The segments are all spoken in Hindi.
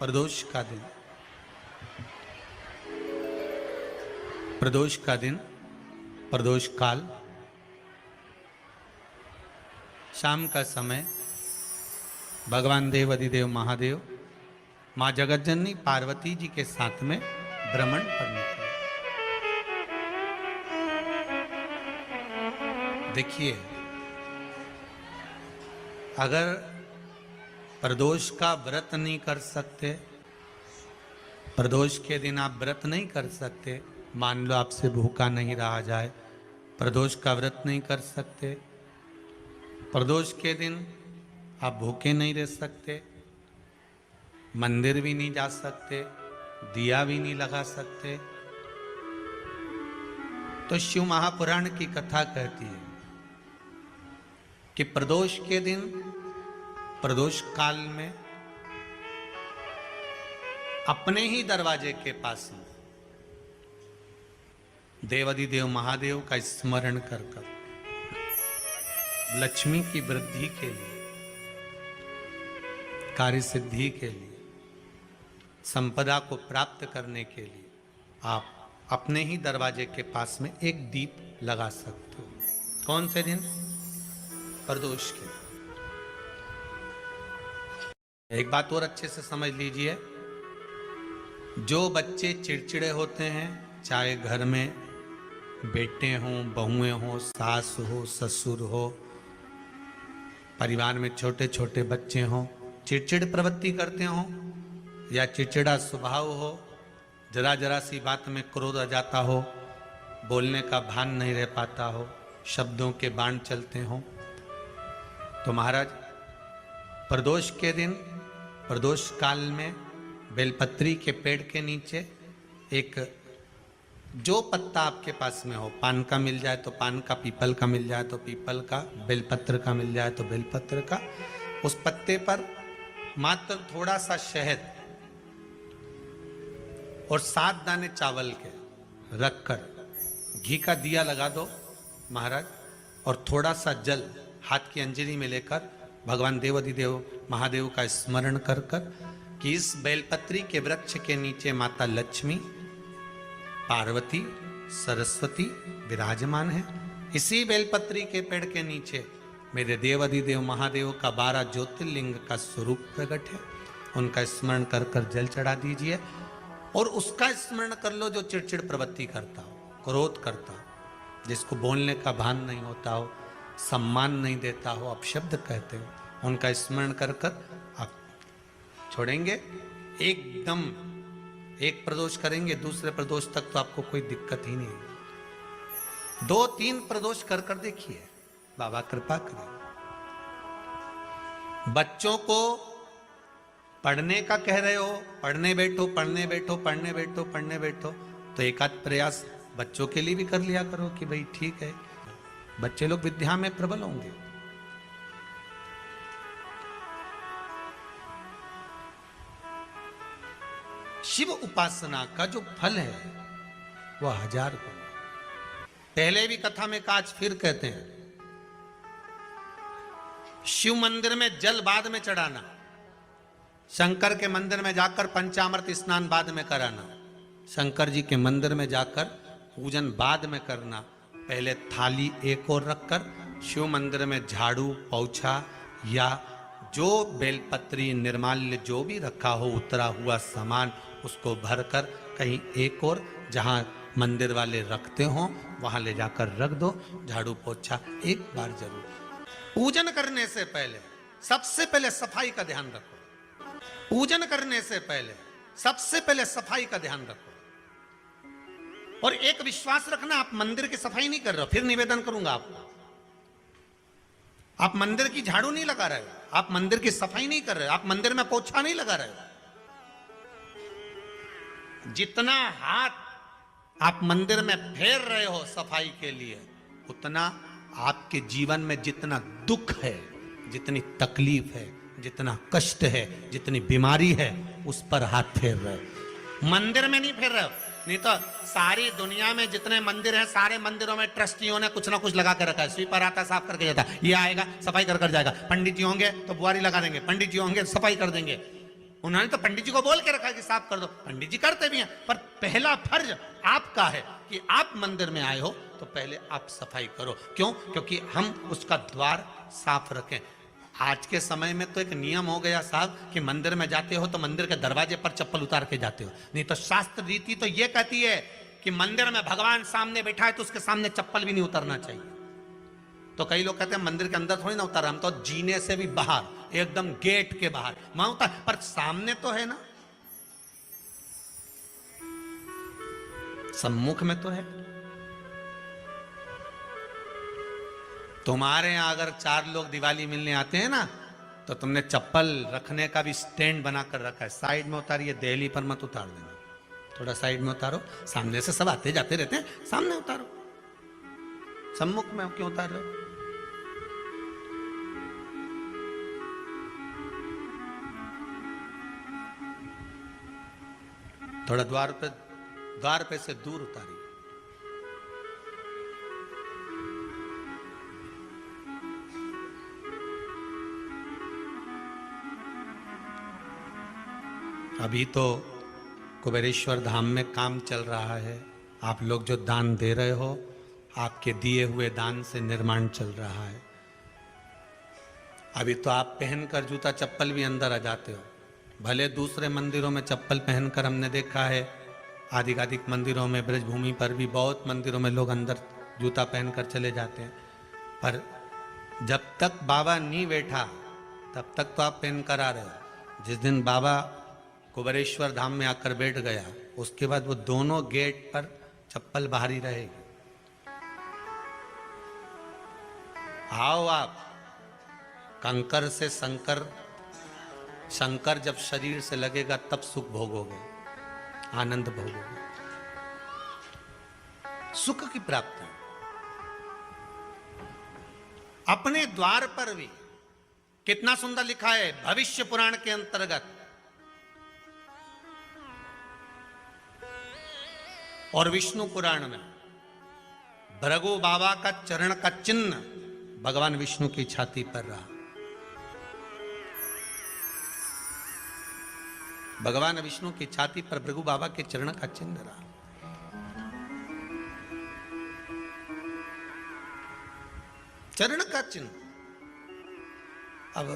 प्रदोष का दिन, प्रदोष का दिन, प्रदोष काल, शाम का समय, भगवान देव अधिदेव महादेव माँ जगतजननी पार्वती जी के साथ में भ्रमण पर निकले। देखिए, अगर प्रदोष का व्रत नहीं कर सकते, प्रदोष के दिन आप व्रत नहीं कर सकते, मान लो आपसे भूखा नहीं रहा जाए, प्रदोष का व्रत नहीं कर सकते, प्रदोष के दिन आप भूखे नहीं रह सकते, मंदिर भी नहीं जा सकते, दिया भी नहीं लगा सकते, तो शिव महापुराण की कथा कहती है कि प्रदोष के दिन, प्रदोष काल में अपने ही दरवाजे के पास में देवाधिदेव महादेव का स्मरण कर कर लक्ष्मी की वृद्धि के लिए, कार्य सिद्धि के लिए, संपदा को प्राप्त करने के लिए आप अपने ही दरवाजे के पास में एक दीप लगा सकते हो। कौन से दिन? प्रदोष के। एक बात और अच्छे से समझ लीजिए, जो बच्चे चिड़चिड़े होते हैं, चाहे घर में बेटे हों, बहुएं हों, सास हो, ससुर हो, परिवार में छोटे छोटे बच्चे हों, चिड़चिड़ प्रवृत्ति करते हों या चिड़चिड़ा स्वभाव हो, जरा जरा सी बात में क्रोध आ जाता हो, बोलने का भान नहीं रह पाता हो, शब्दों के बाण चलते हों, तो महाराज प्रदोष के दिन, प्रदोष काल में बेलपत्री के पेड़ के नीचे एक, जो पत्ता आपके पास में हो, पान का मिल जाए तो पान का, पीपल का मिल जाए तो पीपल का, बेलपत्र का मिल जाए तो बेलपत्र का, उस पत्ते पर मात्र थोड़ा सा शहद और 7 दाने चावल के रखकर घी का दिया लगा दो महाराज, और थोड़ा सा जल हाथ की अंजलि में लेकर भगवान देवाधिदेव महादेव का स्मरण कर कर कि इस बेलपत्री के वृक्ष के नीचे माता लक्ष्मी, पार्वती, सरस्वती विराजमान है। इसी बेलपत्री के पेड़ के नीचे मेरे देवाधिदेव महादेव का 12 ज्योतिर्लिंग का स्वरूप प्रकट है। उनका स्मरण कर कर जल चढ़ा दीजिए और उसका स्मरण कर लो जो चिड़चिड़ प्रवृत्ति करता हो, क्रोध करता हो, जिसको बोलने का भान नहीं होता हो, सम्मान नहीं देता हो, अपशब्द कहते हो, उनका स्मरण कर कर आप छोड़ेंगे। एकदम एक प्रदोष करेंगे, दूसरे प्रदोष तक तो आपको कोई दिक्कत ही नहीं। 2-3 प्रदोष कर कर देखिए, बाबा कृपा करें। बच्चों को पढ़ने का कह रहे हो, पढ़ने बैठो, पढ़ने बैठो, पढ़ने बैठो, पढ़ने बैठो, तो एक आध प्रयास बच्चों के लिए भी कर लिया करो कि भाई ठीक है, बच्चे लोग विद्या में प्रबल होंगे। शिव उपासना का जो फल है वह 1000 गुना। पहले भी कथा में काज फिर कहते हैं, शिव मंदिर में जल बाद में चढ़ाना, शंकर के मंदिर में जाकर पंचामृत स्नान बाद में कराना, शंकर जी के मंदिर में जाकर पूजन बाद में करना, पहले थाली एक और रखकर शिव मंदिर में झाड़ू, पोछा या जो बेलपत्री, निर्माल्य जो भी रखा हो, उतरा हुआ सामान, उसको भरकर कहीं एक और जहां मंदिर वाले रखते हो वहां ले जाकर रख दो, झाड़ू पोछा एक बार जरूर। पूजन करने से पहले सबसे पहले सफाई का ध्यान रखो। पूजन करने से पहले सबसे पहले सफाई का ध्यान रखो। और एक विश्वास रखना, आप मंदिर की सफाई नहीं कर रहे हो, फिर निवेदन करूंगा आपको, आप मंदिर की झाड़ू नहीं लगा रहे हो, आप मंदिर की सफाई नहीं कर रहे हो, आप मंदिर में पोछा नहीं लगा रहे हो। जितना हाथ आप मंदिर में फेर रहे हो सफाई के लिए, उतना आपके जीवन में जितना दुख है, जितनी तकलीफ है, जितना कष्ट है, जितनी बीमारी है, उस पर हाथ फेर रहे हो, मंदिर में नहीं फेर रहे हो। नहीं तो सारी दुनिया में जितने मंदिर हैं, सारे मंदिरों में ट्रस्टियों ने कुछ ना कुछ लगा के रखा है। स्वीपर आता, साफ करके जाता, ये आएगा सफाई कर कर जाएगा, पंडित जी होंगे तो बुआरी लगा देंगे, पंडित जी होंगे सफाई कर देंगे। उन्होंने तो पंडित जी को बोल के रखा कि साफ कर दो, पंडित जी करते भी हैं, पर पहला फर्ज आपका है कि आप मंदिर में आए हो तो पहले आप सफाई करो। क्यों? क्योंकि हम उसका द्वार साफ रखें। आज के समय में तो एक नियम हो गया साहब कि मंदिर में जाते हो तो मंदिर के दरवाजे पर चप्पल उतार के जाते हो, नहीं तो शास्त्र रीति तो यह कहती है कि मंदिर में भगवान सामने बैठा है तो उसके सामने चप्पल भी नहीं उतरना चाहिए। तो कई लोग कहते हैं मंदिर के अंदर थोड़ी ना उतार, हम तो जीने से भी बाहर, एकदम गेट के बाहर वहां उतार, पर सामने तो है ना, सम्मुख में तो है। तुम्हारे यहां अगर 4 लोग दिवाली मिलने आते हैं ना तो तुमने चप्पल रखने का भी स्टैंड बनाकर रखा है, साइड में उतारिए, दहली पर मत उतार देना, थोड़ा साइड में उतारो। सामने से सब आते जाते रहते हैं, सामने उतारो, सम्मुख में क्यों उतार रहे हो? थोड़ा द्वार पे से दूर उतारिए। अभी तो कुबेरेश्वर धाम में काम चल रहा है, आप लोग जो दान दे रहे हो, आपके दिए हुए दान से निर्माण चल रहा है। अभी तो आप पहनकर जूता चप्पल भी अंदर आ जाते हो, भले दूसरे मंदिरों में चप्पल पहनकर हमने देखा है, आधिकाधिक मंदिरों में, ब्रजभूमि पर भी बहुत मंदिरों में लोग अंदर जूता पहनकर चले जाते हैं, पर जब तक बाबा नहीं बैठा तब तक तो आप पहनकर आ रहे हो। जिस दिन बाबा कुबेरेश्वर धाम में आकर बैठ गया उसके बाद वो दोनों गेट पर चप्पल बाहर ही रहेगी। आओ आप, कंकर से शंकर, शंकर जब शरीर से लगेगा तब सुख भोगोगे, आनंद भोगोगे, सुख की प्राप्ति। अपने द्वार पर भी कितना सुंदर लिखा है भविष्य पुराण के अंतर्गत, और विष्णु पुराण में भृगु बाबा का चरण का चिन्ह भगवान विष्णु की छाती पर रहा। भगवान विष्णु की छाती पर भृगु बाबा के चरण का चिन्ह रहा। चरण का चिन्ह। अब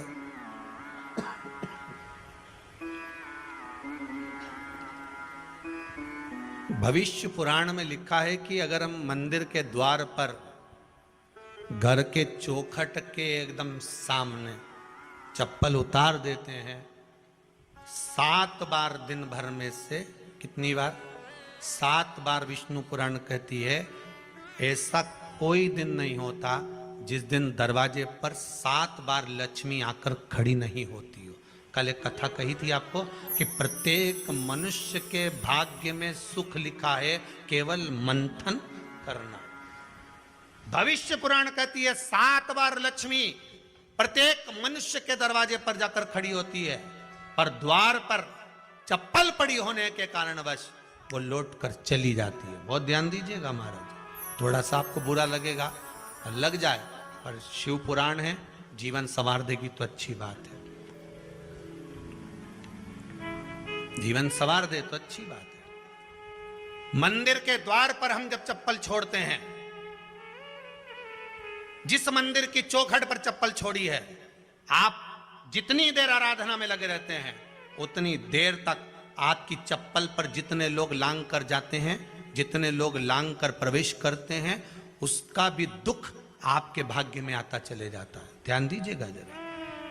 भविष्य पुराण में लिखा है कि अगर हम मंदिर के द्वार पर, घर के चौखट के एकदम सामने चप्पल उतार देते हैं, 7 बार दिन भर में से, कितनी बार? 7 बार विष्णु पुराण कहती है ऐसा कोई दिन नहीं होता जिस दिन दरवाजे पर 7 बार लक्ष्मी आकर खड़ी नहीं होती हो। कल एक कथा कही थी आपको कि प्रत्येक मनुष्य के भाग्य में सुख लिखा है, केवल मंथन करना। भविष्य पुराण कहती है 7 बार लक्ष्मी प्रत्येक मनुष्य के दरवाजे पर जाकर खड़ी होती है, पर द्वार पर चप्पल पड़ी होने के कारणवश वो लौट कर चली जाती है। बहुत ध्यान दीजिएगा महाराज, थोड़ा सा आपको बुरा लगेगा, लग जाए, पर शिव पुराण है, जीवन संवार देगी तो अच्छी बात है, जीवन संवार दे तो अच्छी बात है। मंदिर के द्वार पर हम जब चप्पल छोड़ते हैं, जिस मंदिर की चौखट पर चप्पल छोड़ी है, आप जितनी देर आराधना में लगे रहते हैं उतनी देर तक आपकी चप्पल पर जितने लोग लांग कर जाते हैं, जितने लोग लांग कर प्रवेश करते हैं, उसका भी दुख आपके भाग्य में आता चले जाता है। ध्यान दीजिएगा जरा।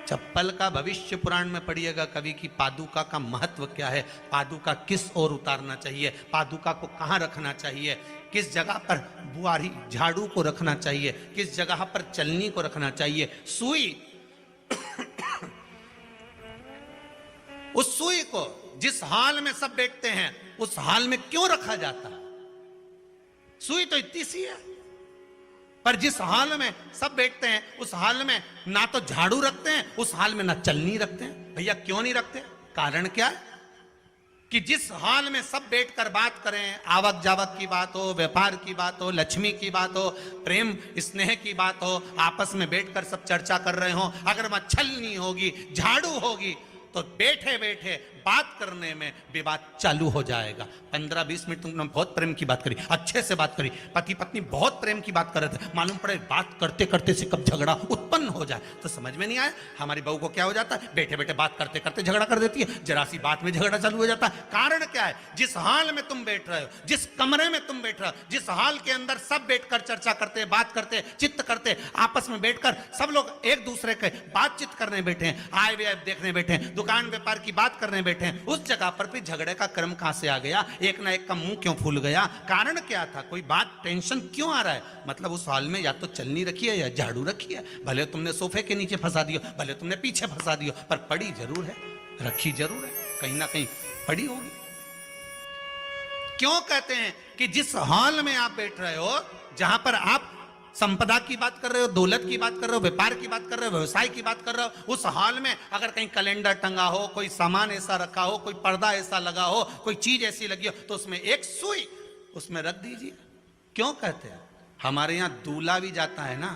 चप्पल का भविष्य पुराण में पढ़िएगा कभी कि पादुका का महत्व क्या है, पादुका किस ओर उतारना चाहिए, पादुका को कहाँ रखना चाहिए, किस जगह पर बुआरी झाड़ू को रखना चाहिए, किस जगह पर चलनी को रखना चाहिए, सुई उस सुई को जिस हाल में सब बैठते हैं उस हाल में क्यों रखा जाता है? सुई तो इतनी सी है, पर जिस हाल में सब बैठते हैं उस हाल में ना तो झाड़ू रखते हैं, उस हाल में ना चलनी रखते हैं। भैया क्यों नहीं रखते? कारण क्या है कि जिस हाल में सब बैठकर बात करें, आवक जावक की बात हो, व्यापार की बात हो, लक्ष्मी की बात हो, प्रेम स्नेह की बात हो, आपस में बैठकर सब चर्चा कर रहे हो, अगर वहां छलनी होगी, झाड़ू होगी, तो बैठे बैठे बात करने में विवाद चालू हो जाएगा। 15-20 मिनट तुमने बहुत प्रेम की बात करी, अच्छे से बात करी, पति पत्नी बहुत प्रेम की बात कर रहे थे, मालूम पड़े बात करते करते से कब झगड़ा उत्पन्न हो जाए तो समझ में नहीं आया। हमारी बहू को क्या हो जाता है, बैठे बैठे बात करते करते झगड़ा कर देती है, जरा सी बात में झगड़ा चालू हो जाता है। कारण क्या है, जिस हाल में तुम बैठ रहे हो, जिस कमरे में तुम बैठ रहे हो, जिस हाल के अंदर सब बैठकर चर्चा करते, बात करते, चित्त करते, आपस में बैठकर सब लोग एक दूसरे के बातचीत करने बैठे हैं, आय व्यय देखने बैठे हैं, दुकान व्यापार की बात करने बैठे हैं, उस जगह पर भी झगड़े का क्रम कहां से आ गया, एक ना एक का मुंह क्यों फूल गया, कारण क्या था, कोई बात टेंशन क्यों आ रहा है, मतलब उस हाल में या तो चलनी रखी है या झाड़ू रखी है, भले तुमने सोफे के नीचे फंसा दियो, भले तुमने पीछे फंसा दियो, पर पड़ी जरूर है, रखी जरूर है, कहीं ना कहीं पड़ी होगी। क्यों कहते हैं कि जिस हॉल में आप बैठ रहे हो, जहां पर आप संपदा की बात कर रहे हो, दौलत की बात कर रहे हो, व्यापार की बात कर रहे हो, व्यवसाय की बात कर रहे हो, उस हॉल में अगर कहीं कैलेंडर टंगा हो, कोई सामान ऐसा रखा हो, कोई पर्दा ऐसा लगा हो, कोई चीज ऐसी लगी हो, तो उसमें एक सुई उसमें रख दीजिए। क्यों कहते हैं, हमारे यहां दूल्हा भी जाता है ना,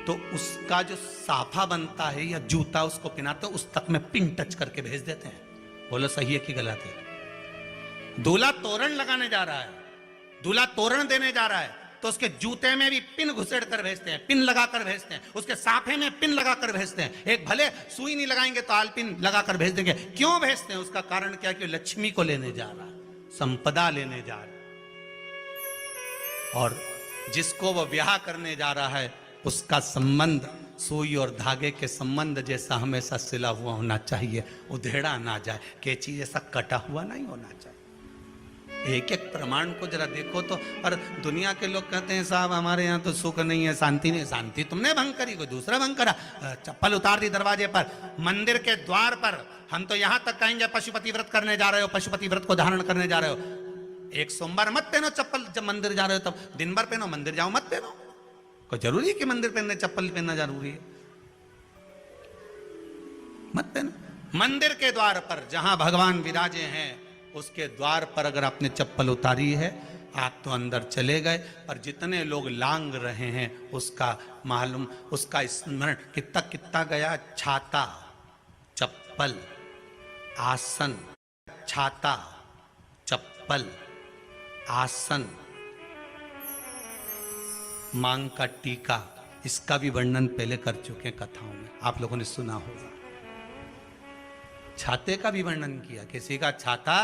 तो उसका जो साफा बनता है या जूता उसको पहनाते, उस तक में पिन टच करके भेज देते हैं। बोलो सही है कि गलत है? दूल्हा तोरण लगाने जा रहा है, दूल्हा तोरण देने जा रहा है, तो उसके जूते में भी पिन घुसेड़ कर भेजते हैं, पिन लगाकर भेजते हैं, उसके साफे में पिन लगाकर भेजते हैं। एक भले सुई नहीं लगाएंगे तो आल पिन लगाकर भेज देंगे। क्यों भेजते हैं, उसका कारण क्या, कि लक्ष्मी को लेने जा रहा है, संपदा लेने जा रहा है, और जिसको वो ब्याह करने जा रहा है उसका संबंध सुई और धागे के संबंध जैसा हमेशा सिला हुआ होना चाहिए, उधेड़ा ना जाए, कैंची जैसा कटा हुआ नहीं होना चाहिए। एक एक प्रमाण को जरा देखो तो। और दुनिया के लोग कहते हैं साहब हमारे यहाँ तो सुख नहीं है, शांति नहीं। शांति तुमने भंग करी, कोई दूसरा भंग करा। चप्पल उतार दी दरवाजे पर, मंदिर के द्वार पर। हम तो यहाँ तक कहेंगे पशुपति व्रत करने जा रहे हो, पशुपति व्रत को धारण करने जा रहे हो, एक सोमवार मत पहनो चप्पल, जब मंदिर जा रहे हो तब दिन भर पहनो, मंदिर जाओ मत पहनो। कोई जरूरी है कि मंदिर पहनने चप्पल पहनना जरूरी है? मत पहनो। मंदिर के द्वार पर जहां भगवान विराजे हैं उसके द्वार पर अगर आपने चप्पल उतारी है, आप तो अंदर चले गए, पर जितने लोग लांग रहे हैं उसका मालूम, उसका स्मरण कितना कितना गया। छाता, चप्पल, आसन, छाता, चप्पल, आसन, मांग का टीका, इसका भी वर्णन पहले कर चुके हैं कथाओं में, आप लोगों ने सुना होगा। छाते का भी वर्णन किया, किसी का छाता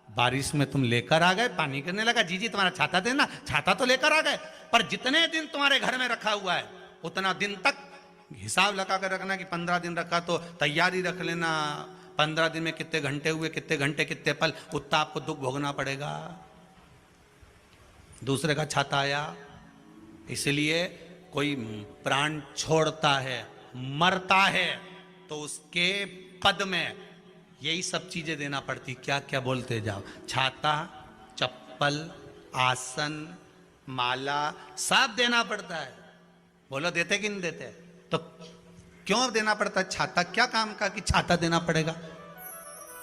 बारिश में तुम लेकर आ गए, पानी गिरने लगा, जी जी तुम्हारा छाता देना, छाता तो लेकर आ गए, पर जितने दिन तुम्हारे घर में रखा हुआ है उतना दिन तक हिसाब लगा कर रखना कि 15 दिन रखा तो तैयारी रख लेना, 15 दिन में कितने घंटे हुए, कितने घंटे कितने पल, उतना आपको दुख भोगना पड़ेगा। दूसरे का छाता आया, इसलिए कोई प्राण छोड़ता है, मरता है, तो उसके पद में यही सब चीजें देना पड़ती। क्या क्या बोलते जाओ, छाता, चप्पल, आसन, माला, सब देना पड़ता है। बोलो देते कि नहीं देते? तो क्यों देना पड़ता है? छाता क्या काम का कि छाता देना पड़ेगा?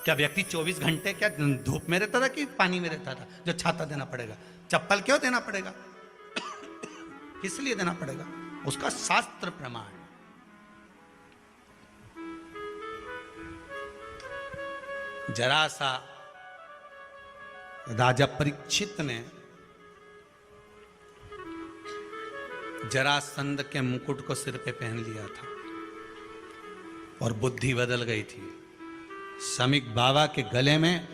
क्या व्यक्ति 24 घंटे क्या धूप में रहता था कि पानी में रहता था जो छाता देना पड़ेगा? चप्पल क्यों देना पड़ेगा? किस लिए देना पड़ेगा? उसका शास्त्र प्रमाण। जरा सा राजा परीक्षित ने जरासंध के मुकुट को सिर पे पहन लिया था और बुद्धि बदल गई थी। समीक बाबा के गले में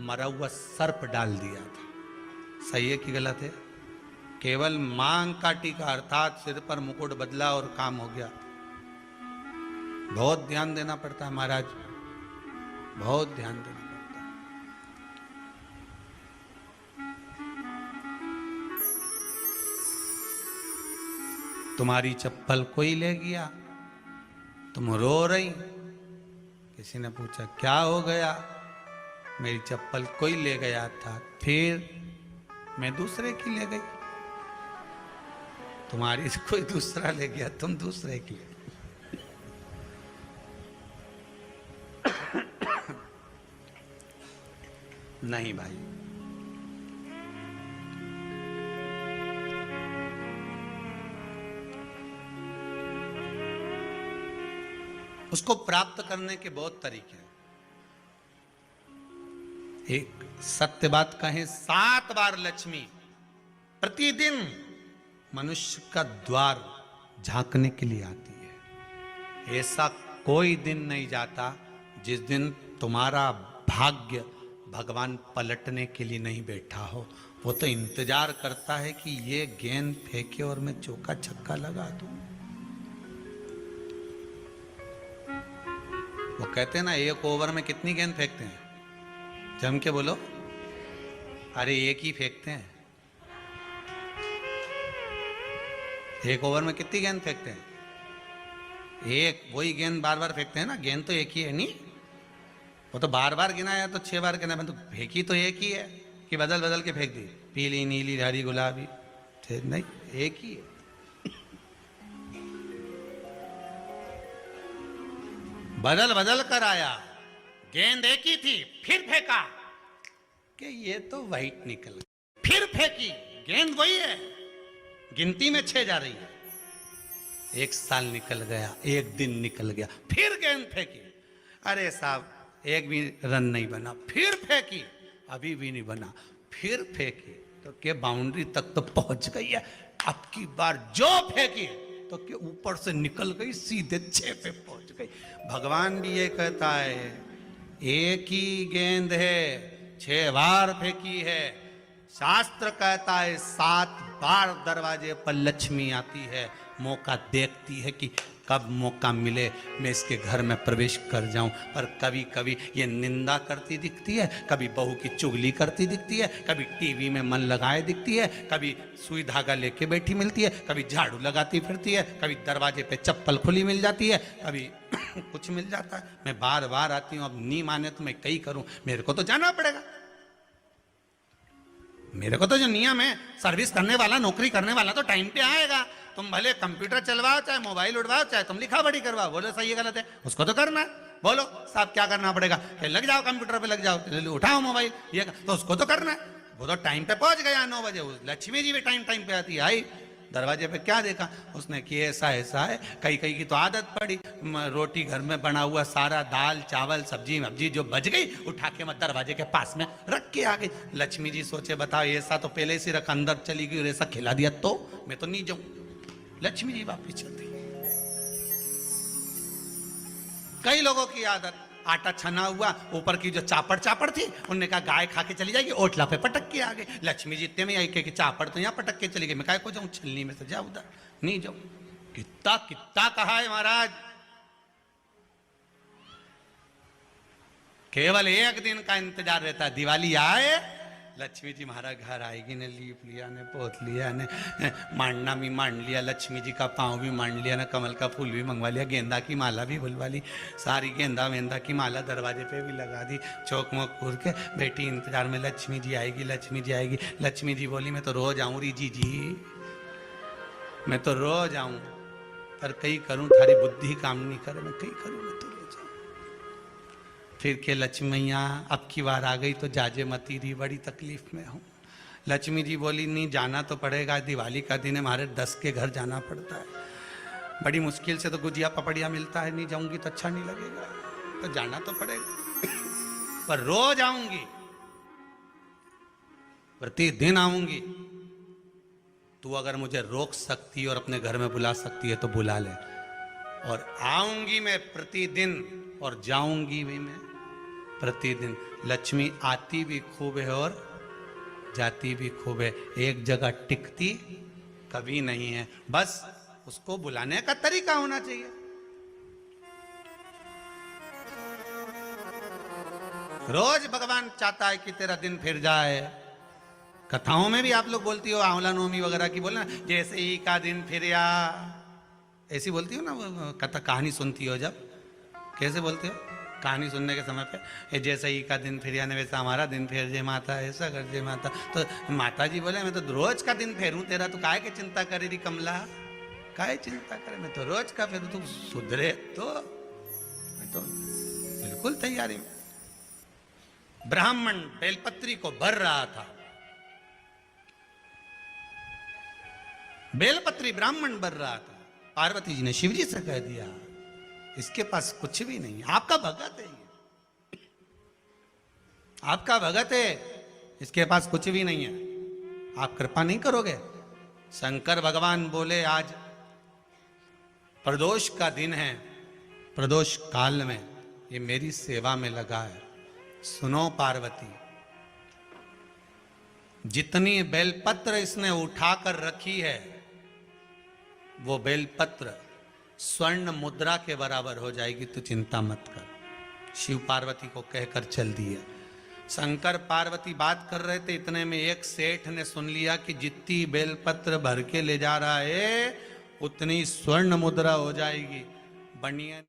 मरा हुआ सर्प डाल दिया था। सही है कि गलत है? केवल मांग का टीका अर्थात सिर पर मुकुट बदला और काम हो गया। बहुत ध्यान देना पड़ता है महाराज, बहुत ध्यान देना पड़ता है। तुम्हारी चप्पल कोई ले गया, तुम रो रही, किसी ने पूछा क्या हो गया? मेरी चप्पल कोई ले गया था, फिर मैं दूसरे की ले गई। तुम्हारी कोई दूसरा ले गया, तुम दूसरे की ले। नहीं भाई, उसको प्राप्त करने के बहुत तरीके हैं। एक सत्य बात कहें, 7 बार लक्ष्मी प्रतिदिन मनुष्य का द्वार झांकने के लिए आती है। ऐसा कोई दिन नहीं जाता जिस दिन तुम्हारा भाग्य भगवान पलटने के लिए नहीं बैठा हो। वो तो इंतजार करता है कि ये गेंद फेंके और मैं चौका छक्का लगा दूं। वो कहते हैं ना, एक ओवर में कितनी गेंद फेंकते हैं? जम के बोलो। अरे एक ही फेंकते हैं। एक ओवर में कितनी गेंद फेंकते हैं? एक। वही गेंद बार बार फेंकते हैं ना। गेंद तो एक ही है नहीं। वो तो बार बार गिना या तो 6 बार गिना, तो फेंकी तो एक ही है कि बदल बदल के फेंक दी, पीली नीली हरी गुलाबी? नहीं, एक ही है। बदल बदल कर आया, गेंद एक ही थी, फिर फेंका कि ये तो वाइट निकल, फिर फेंकी, गेंद वही है, गिनती में 6 जा रही है। 1 साल निकल गया, 1 दिन निकल गया, फिर गेंद फेंकी। अरे साहब, एक भी रन नहीं बना। फिर फेंकी, अभी भी नहीं बना। फिर फेंकी तो क्या बाउंड्री तक तो पहुंच गई है। अब की बार जो फेंकी तो क्या ऊपर से निकल गई, सीधे 6 पे पहुंच गई। भगवान भी ये कहता है, एक ही गेंद है, 6 बार फेंकी है। शास्त्र कहता है 7 बार दरवाजे पर लक्ष्मी आती है, मौका देखती है कि कब मौका मिले मैं इसके घर में प्रवेश कर जाऊं। पर कभी कभी ये निंदा करती दिखती है, कभी बहू की चुगली करती दिखती है, कभी टीवी में मन लगाए दिखती है, कभी सुई धागा लेके बैठी मिलती है, कभी झाड़ू लगाती फिरती है, कभी दरवाजे पे चप्पल खुली मिल जाती है, कभी कुछ मिल जाता है। मैं बार बार आती हूँ, अब नहीं माने तो मैं कई करूं, मेरे को तो जाना पड़ेगा। मेरे को तो जो नियम है, सर्विस करने वाला, नौकरी करने वाला तो टाइम पे आएगा। तुम भले कंप्यूटर चलवाओ, चाहे मोबाइल उड़वाओ, चाहे तुम लिखा पढ़ी करवाओ, बोलो सही है गलत है, उसको तो करना है। बोलो साहब क्या करना पड़ेगा? लग जाओ कंप्यूटर पे, लग जाओ, उठाओ मोबाइल, ये तो उसको तो करना है। वो तो टाइम पे पहुंच गया 9 बजे। लक्ष्मी जी भी टाइम पे आती है। आई दरवाजे पे क्या देखा उसने कि ऐसा ऐसा है। कई कई की तो आदत पड़ी, रोटी घर में बना हुआ सारा, दाल चावल सब्जी वब्जी जो बच गई, उठा के मैं दरवाजे के पास में रख के आ गई। लक्ष्मी जी सोचे बताओ, ऐसा तो पहले से रख, अंदर चली गई और ऐसा खिला दिया तो मैं तो नहीं जाऊं। लक्ष्मी जी वापिस चलती। कई लोगों की आदत, आटा छना हुआ, ऊपर की जो चापड़ थी, उन्होंने कहा गाय खा के चली जाएगी, ओटला पे पटक के आ गई। लक्ष्मी जी इतने में आई कि चापड़ तो यहाँ पटक के चली गई, मैं काय को जाऊं, छलनी में से जा उधर, नहीं जाऊं। कितना कितना कहा है महाराज। केवल एक दिन का इंतजार रहता है, दिवाली आए लक्ष्मी जी महाराज घर आएगी ने, लीप लिया ने, पोत लिया ने, मांडना भी मांड लिया, लक्ष्मी जी का पाँव भी मांड लिया ना, कमल का फूल भी मंगवा लिया, गेंदा की माला भी बुलवा ली, सारी गेंदा वेंदा की माला दरवाजे पे भी लगा दी, चौक मोक पूर के बेटी इंतजार में, लक्ष्मी जी आएगी, लक्ष्मी जी आएगी। लक्ष्मी जी बोली मैं तो रोज आऊँ री जी, मैं तो रोज आऊँ, पर कई करूँ थारी बुद्धि काम नहीं करे, मैं कई करूँ, मैं तो रोज आऊँ। फिर के लक्ष्मी मैया अब की बार आ गई तो जाजे मती रही, बड़ी तकलीफ में हूँ। लक्ष्मी जी बोली नहीं जाना तो पड़ेगा, दिवाली का दिन है, हमारे 10 के घर जाना पड़ता है, बड़ी मुश्किल से तो गुजिया पपड़िया मिलता है, नहीं जाऊंगी तो अच्छा नहीं लगेगा, तो जाना तो पड़ेगा, पर रोज आऊंगी, प्रतिदिन आऊंगी। तू अगर मुझे रोक सकती और अपने घर में बुला सकती है तो बुला ले, और आऊंगी मैं प्रतिदिन और जाऊंगी भी मैं प्रतिदिन। लक्ष्मी आती भी खूब है और जाती भी खूब है, एक जगह टिकती कभी नहीं है, बस उसको बुलाने का तरीका होना चाहिए। रोज भगवान चाहता है कि तेरा दिन फिर जाए। कथाओं में भी आप लोग बोलती हो, आंवला नवमी वगैरह की बोलना, जैसे ही का दिन फिर या, ऐसी बोलती हो ना, कथा कहानी सुनती हो जब, कैसे बोलते हो कहानी सुनने के समय पे, जैसे ही का दिन फिर यानी वैसा हमारा दिन फेर जे माता, ऐसा कर जे माता। तो माता जी बोले मैं तो रोज का दिन फेरूं तेरा, तो काहे के चिंता करे री कमला, काहे चिंता करे, मैं तो रोज का फेरू, तू सुधरे तो मैं तो बिल्कुल तैयारी में। ब्राह्मण बेलपत्री को भर रहा था, बेलपत्री ब्राह्मण भर रहा था। पार्वती जी ने शिव जी से कह दिया इसके पास कुछ भी नहीं, आपका भगत है ये, आपका भगत है, इसके पास कुछ भी नहीं है, आप कृपा नहीं करोगे? शंकर भगवान बोले आज प्रदोष का दिन है, प्रदोष काल में ये मेरी सेवा में लगा है। सुनो पार्वती, जितनी बेलपत्र इसने उठाकर रखी है वो बेलपत्र स्वर्ण मुद्रा के बराबर हो जाएगी, तो चिंता मत कर। शिव पार्वती को कहकर चल दिए। शंकर पार्वती बात कर रहे थे, इतने में एक सेठ ने सुन लिया कि जितनी बेलपत्र भर के ले जा रहा है उतनी स्वर्ण मुद्रा हो जाएगी। बनिया